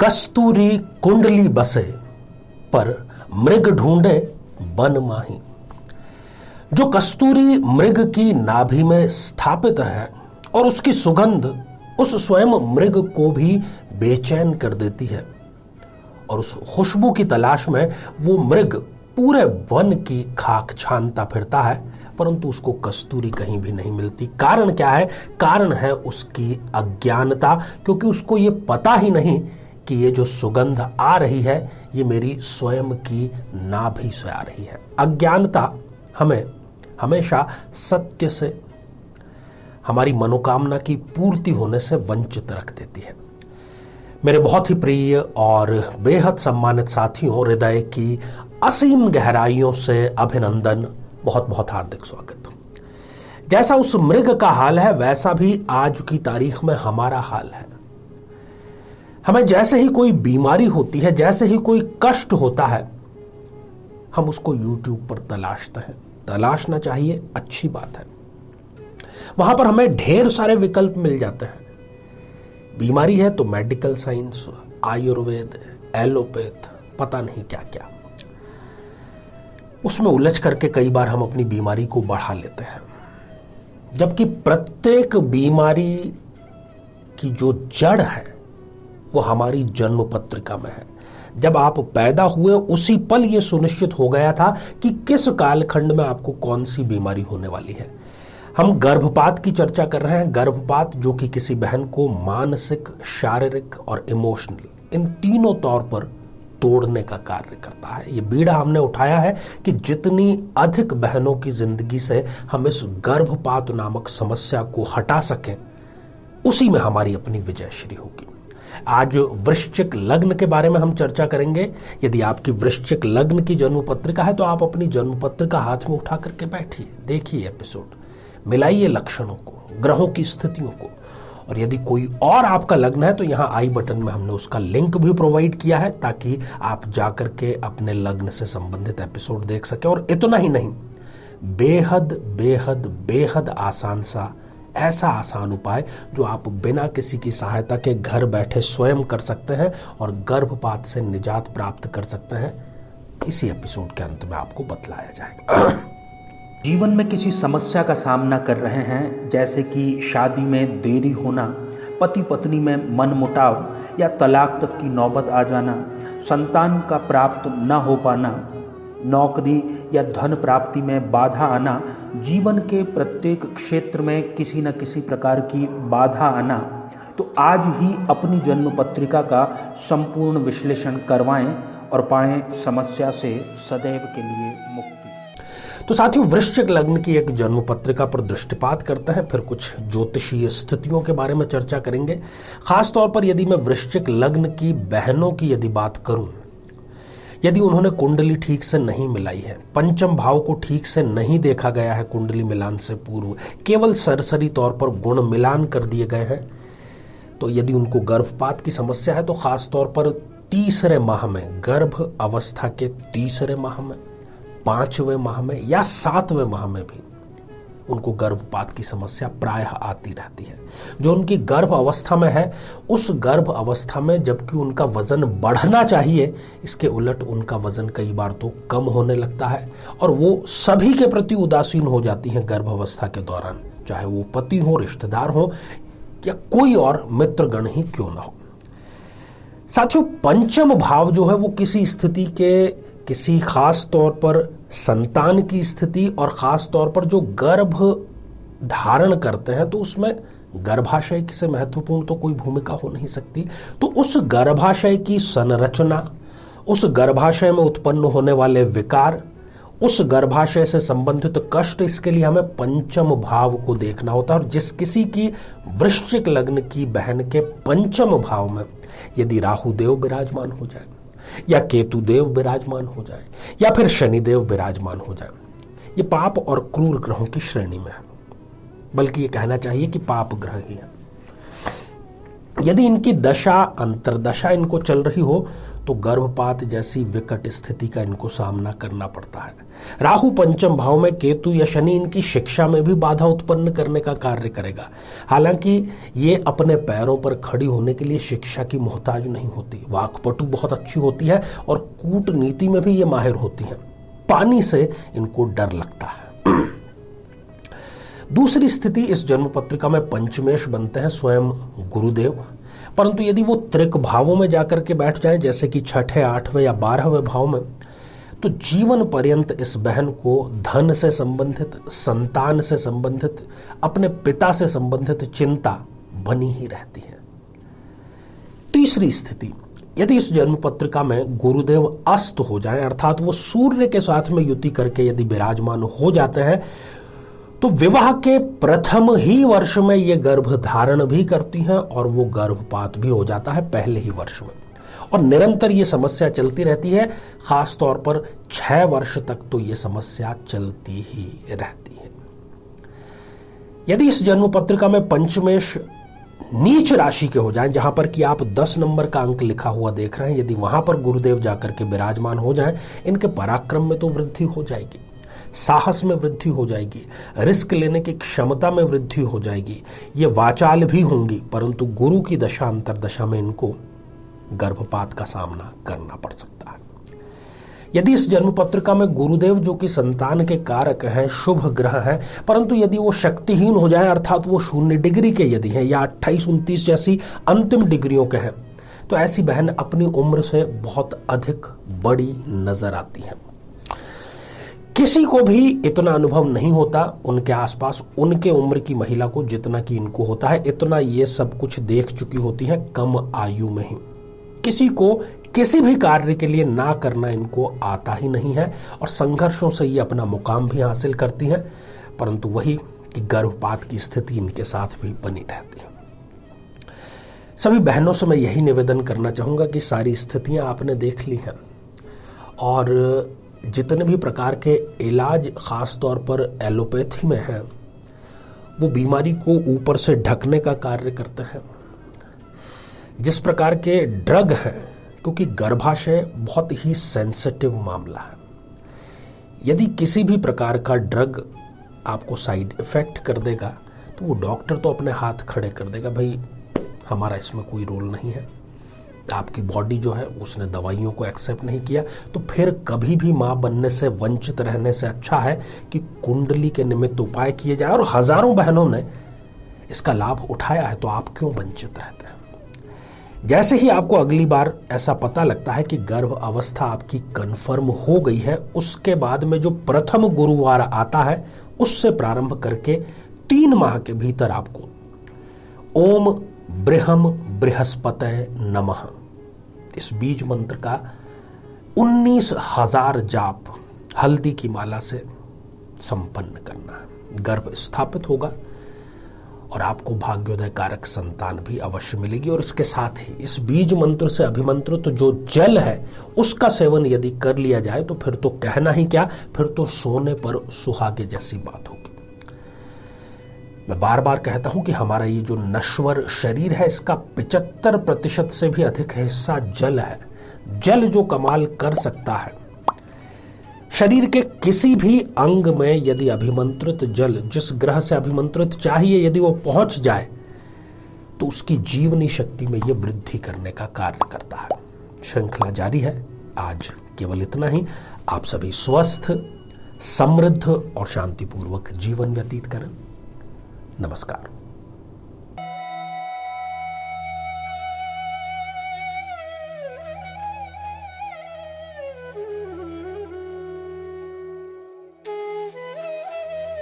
कस्तूरी कुंडली बसे पर मृग ढूंढे बन माही। जो कस्तूरी मृग की नाभि में स्थापित है और उसकी सुगंध उस स्वयं मृग को भी बेचैन कर देती है और उस खुशबू की तलाश में वो मृग पूरे वन की खाक छानता फिरता है, परंतु उसको कस्तूरी कहीं भी नहीं मिलती। कारण क्या है? कारण है उसकी अज्ञानता, क्योंकि उसको ये पता ही नहीं कि ये जो सुगंध आ रही है ये मेरी स्वयं की नाभि से आ रही है। अज्ञानता हमें हमेशा सत्य से, हमारी मनोकामना की पूर्ति होने से वंचित रख देती है। मेरे बहुत ही प्रिय और बेहद सम्मानित साथियों, हृदय की असीम गहराइयों से अभिनंदन, बहुत बहुत हार्दिक स्वागत। जैसा उस मृग का हाल है वैसा भी आज की तारीख में हमारा हाल है। हमें जैसे ही कोई बीमारी होती है, जैसे ही कोई कष्ट होता है, हम उसको YouTube पर तलाशते हैं। तलाशना चाहिए, अच्छी बात है। वहां पर हमें ढेर सारे विकल्प मिल जाते हैं। बीमारी है तो मेडिकल साइंस, आयुर्वेद, एलोपैथ, पता नहीं क्या क्या, उसमें उलझ करके कई बार हम अपनी बीमारी को बढ़ा लेते हैं, जबकि प्रत्येक बीमारी की जो जड़ है वो हमारी जन्म पत्रिका में है। जब आप पैदा हुए उसी पल ये सुनिश्चित हो गया था कि किस कालखंड में आपको कौन सी बीमारी होने वाली है। हम गर्भपात की चर्चा कर रहे हैं। गर्भपात जो कि किसी बहन को मानसिक, शारीरिक और इमोशनल, इन तीनों तौर पर तोड़ने का कार्य करता है। ये बीड़ा हमने उठाया है कि जितनी अधिक बहनों की जिंदगी से हम इस गर्भपात नामक समस्या को हटा सकें, उसी में हमारी अपनी विजयश्री होगी। आज वृश्चिक लग्न के बारे में हम चर्चा करेंगे। यदि आपकी वृश्चिक लग्न की जन्म पत्रिका है तो आप अपनी जन्म पत्रिका हाथ में उठा करके बैठिए, देखिए एपिसोड, मिलाइए लक्षणों को, ग्रहों की स्थितियों को। और यदि कोई और आपका लग्न है तो यहाँ आई बटन में हमने उसका लिंक भी प्रोवाइड किया है ताकि आप जाकर के अपने लग्न से संबंधित एपिसोड देख सके। और इतना ही नहीं, बेहद बेहद बेहद आसान सा, ऐसा आसान उपाय जो आप बिना किसी की सहायता के घर बैठे स्वयं कर सकते हैं और गर्भपात से निजात प्राप्त कर सकते हैं, इसी एपिसोड के अंत में आपको बतलाया जाएगा। जीवन में किसी समस्या का सामना कर रहे हैं, जैसे कि शादी में देरी होना, पति पत्नी में मनमुटाव या तलाक तक की नौबत आ जाना, संतान का प्राप्त न हो पाना, नौकरी या धन प्राप्ति में बाधा आना, जीवन के प्रत्येक क्षेत्र में किसी न किसी प्रकार की बाधा आना, तो आज ही अपनी जन्म पत्रिका का संपूर्ण विश्लेषण करवाएं और पाएं समस्या से सदैव के लिए मुक्ति। तो साथियों, वृश्चिक लग्न की एक जन्म पत्रिका पर दृष्टिपात करते हैं, फिर कुछ ज्योतिषीय स्थितियों के बारे में चर्चा करेंगे। खास तौर पर यदि मैं वृश्चिक लग्न की बहनों की यदि बात करूं, यदि उन्होंने कुंडली ठीक से नहीं मिलाई है, पंचम भाव को ठीक से नहीं देखा गया है कुंडली मिलान से पूर्व, केवल सरसरी तौर पर गुण मिलान कर दिए गए हैं, तो यदि उनको गर्भपात की समस्या है तो खास तौर पर तीसरे माह में, गर्भ अवस्था के तीसरे माह में, 5वें माह में या 7वें माह में भी उनको गर्भपात की समस्या प्रायः आती रहती है। जो उनकी गर्भ अवस्था में है, उस गर्भ अवस्था में जबकि उनका वजन बढ़ना चाहिए, इसके उलट उनका वजन कई बार तो कम होने लगता है और वो सभी के प्रति उदासीन हो जाती हैं गर्भ अवस्था के दौरान, चाहे वो पति हो, रिश्तेदार हो या कोई और मित्रगण ही क्यों ना हो। साथियों, पंचम भाव जो है वो किसी स्थिति के, किसी खास तौर पर संतान की स्थिति और खास तौर पर जो गर्भ धारण करते हैं, तो उसमें गर्भाशय से महत्वपूर्ण तो कोई भूमिका हो नहीं सकती। तो उस गर्भाशय की संरचना, उस गर्भाशय में उत्पन्न होने वाले विकार, उस गर्भाशय से संबंधित कष्ट, इसके लिए हमें पंचम भाव को देखना होता है। और जिस किसी की वृश्चिक लग्न की बहन के पंचम भाव में यदि राहु देव विराजमान हो जाए या केतु देव विराजमान हो जाए या फिर शनिदेव विराजमान हो जाए, ये पाप और क्रूर ग्रहों की श्रेणी में है, बल्कि ये कहना चाहिए कि पाप ग्रह ही है। यदि इनकी दशा, अंतरदशा इनको चल रही हो तो गर्भपात जैसी विकट स्थिति का इनको सामना करना पड़ता है। राहु पंचम भाव में, केतु या शनि इनकी शिक्षा में भी बाधा उत्पन्न करने का कार्य करेगा। हालांकि ये अपने पैरों पर खड़ी होने के लिए शिक्षा की मोहताज नहीं होती, वाक्पटु बहुत अच्छी होती है और कूटनीति में भी ये माहिर होती हैं। पानी से इनको डर लगता है। दूसरी स्थिति, इस जन्म पत्रिका में पंचमेश बनते हैं स्वयं गुरुदेव, परंतु यदि वो त्रिक भावों में जाकर के बैठ जाएं, जैसे कि छठे, आठवें या 12वें भाव में, तो जीवन पर्यंत इस बहन को धन से संबंधित, संतान से संबंधित, अपने पिता से संबंधित चिंता बनी ही रहती है। तीसरी स्थिति, यदि इस जन्म पत्रिका में गुरुदेव अस्त हो जाएं, अर्थात वो सूर्य के साथ में युति करके यदि विराजमान हो जाते हैं, तो विवाह के प्रथम ही वर्ष में ये गर्भ धारण भी करती हैं और वो गर्भपात भी हो जाता है पहले ही वर्ष में, और निरंतर ये समस्या चलती रहती है। खास तौर पर 6 वर्ष तक तो ये समस्या चलती ही रहती है। यदि इस जन्म पत्रिका में पंचमेश नीच राशि के हो जाएं, जहां पर कि आप 10 नंबर का अंक लिखा हुआ देख रहे हैं, यदि वहां पर गुरुदेव जाकर के विराजमान हो जाएं, इनके पराक्रम में तो वृद्धि हो जाएगी, साहस में वृद्धि हो जाएगी, रिस्क लेने की क्षमता में वृद्धि हो जाएगी, ये वाचाल भी होंगी, परंतु गुरु की दशा अंतरदशा में इनको गर्भपात का सामना करना पड़ सकता है। यदि इस जन्म पत्रिका में गुरुदेव, जो कि संतान के कारक हैं, शुभ ग्रह हैं, परंतु यदि वो शक्तिहीन हो जाए, अर्थात वो 0 डिग्री के यदि हैं या 28-29 जैसी अंतिम डिग्रियों के हैं, तो ऐसी बहन अपनी उम्र से बहुत अधिक बड़ी नजर आती है। किसी को भी इतना अनुभव नहीं होता उनके आसपास उनके उम्र की महिला को जितना कि इनको होता है। इतना ये सब कुछ देख चुकी होती है कम आयु में ही। किसी को किसी भी कार्य के लिए ना करना इनको आता ही नहीं है और संघर्षों से ये अपना मुकाम भी हासिल करती हैं, परंतु वही कि गर्भपात की स्थिति इनके साथ भी बनी रहती है। सभी बहनों से मैं यही निवेदन करना चाहूँगा कि सारी स्थितियाँ आपने देख ली हैं और जितने भी प्रकार के इलाज खास तौर पर एलोपैथी में हैं, वो बीमारी को ऊपर से ढकने का कार्य करते हैं। जिस प्रकार के ड्रग हैं, क्योंकि गर्भाशय बहुत ही सेंसिटिव मामला है, यदि किसी भी प्रकार का ड्रग आपको साइड इफेक्ट कर देगा तो वो डॉक्टर तो अपने हाथ खड़े कर देगा, भाई हमारा इसमें कोई रोल नहीं है। आपकी बॉडी जो है उसने दवाइयों को एक्सेप्ट नहीं किया, तो फिर कभी भी मां बनने से वंचित रहने से अच्छा है कि कुंडली के निमित्त उपाय किए जाए, और हजारों बहनों ने इसका लाभ उठाया है, तो आप क्यों वंचित रहते हैं। जैसे ही आपको अगली बार ऐसा पता लगता है कि गर्भ अवस्था आपकी कंफर्म हो गई है, उसके बाद में जो प्रथम गुरुवार आता है उससे प्रारंभ करके 3 माह के भीतर आपको ओम बृहम बृहस्पतये नमः इस बीज मंत्र का 19,000 जाप हल्दी की माला से संपन्न करना है। गर्भ स्थापित होगा और आपको भाग्योदय कारक संतान भी अवश्य मिलेगी। और इसके साथ ही इस बीज मंत्र से अभिमंत्रित जो जल है उसका सेवन यदि कर लिया जाए तो फिर तो कहना ही क्या, फिर तो सोने पर सुहागे जैसी बात होगी। मैं बार बार कहता हूं कि हमारा ये जो नश्वर शरीर है, इसका 75% से भी अधिक हिस्सा जल है। जल जो कमाल कर सकता है, शरीर के किसी भी अंग में यदि अभिमंत्रित जल, जिस ग्रह से अभिमंत्रित चाहिए, यदि वो पहुंच जाए तो उसकी जीवनी शक्ति में ये वृद्धि करने का कार्य करता है। श्रृंखला जारी है। आज केवल इतना ही। आप सभी स्वस्थ, समृद्ध और शांतिपूर्वक जीवन व्यतीत करें। नमस्कार।